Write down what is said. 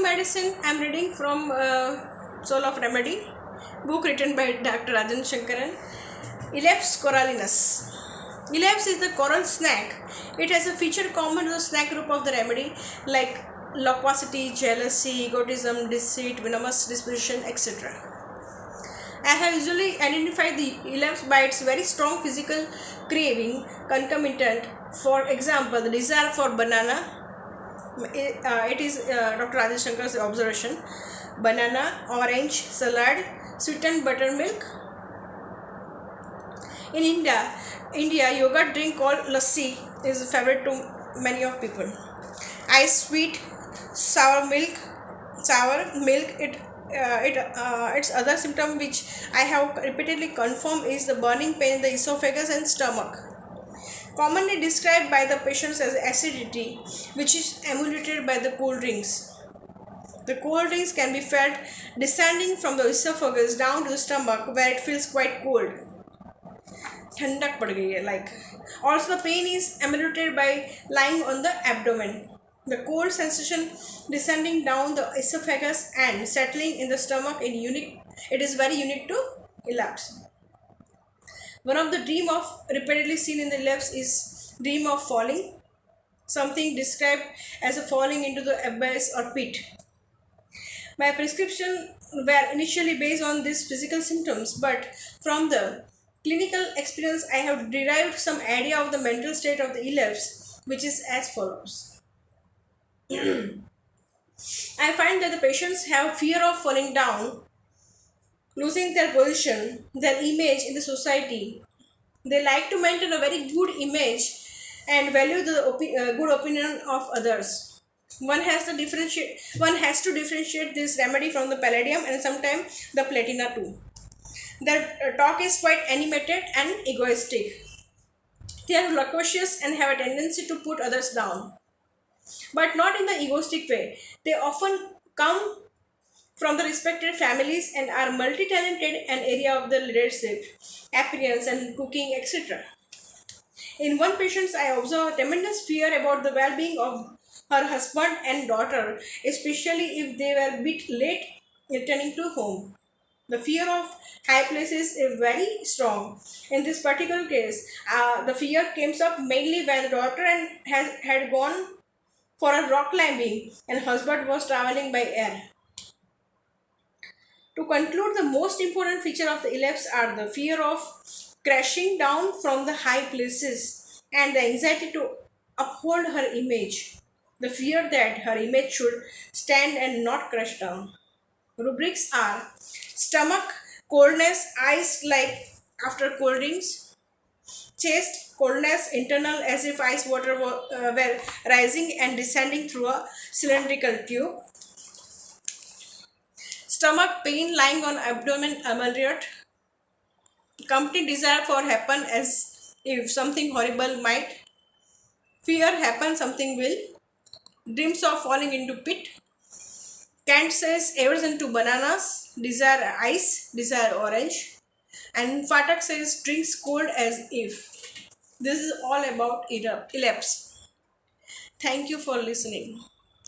medicine. I'm reading from Soul of Remedy, book written by Dr. Rajan Shankaran. Elaps corallinus. Elaps is the coral snack. It has a feature common to the snack group of the remedy like loquacity, jealousy, egotism, deceit, venomous disposition, etc. I have usually identified the elaps by its very strong physical craving concomitant. For example, the desire for banana. It is Dr. Rajesh Shankar's observation. Banana, orange, salad, sweetened buttermilk. In India, yogurt drink called lassi is a favorite to many of people. Ice sweet, sour milk, its other symptom which I have repeatedly confirmed is the burning pain in the esophagus and stomach, commonly described by the patients as acidity, which is emulated by the cold drinks. The cold drinks can be felt descending from the esophagus down to the stomach where it feels quite cold. ठंडक पड़ गई है like. Also the pain is emulated by lying on the abdomen. The cold sensation descending down the esophagus and settling in the stomach it is very unique to elaps. One of the dream of repeatedly seen in the elaps is dream of falling, something described as a falling into the abyss or pit. My prescription were initially based on these physical symptoms, but from the clinical experience I have derived some idea of the mental state of the elaps, which is as follows. I find that the patients have fear of falling down, losing their position, their image in the society. They like to maintain a very good image and value the good opinion of others. One has to differentiate this remedy from the palladium and sometimes the platina too. Their talk is quite animated and egoistic. They are loquacious and have a tendency to put others down, but not in the egoistic way. They often come from the respected families and are multi-talented in area of the leadership, appearance and cooking, etc. In one patient, I observed tremendous fear about the well-being of her husband and daughter, especially if they were a bit late returning to home. The fear of high places is very strong. In this particular case, the fear came up mainly when the daughter had gone for a rock climbing and husband was traveling by air. To conclude, the most important feature of the ellipse are the fear of crashing down from the high places and the anxiety to uphold her image. The fear that her image should stand and not crash down. Rubrics are stomach, coldness, eyes like after cold drinks, chest, coldness, internal as if ice water were rising and descending through a cylindrical tube, stomach pain lying on abdomen ameliorat, complete desire for happen as if something horrible might, fear happen something will, dreams of falling into pit, Kant says aversion to bananas, desire ice, desire orange, and Fatak says drinks cold as if. This is all about ellipse. Thank you for listening.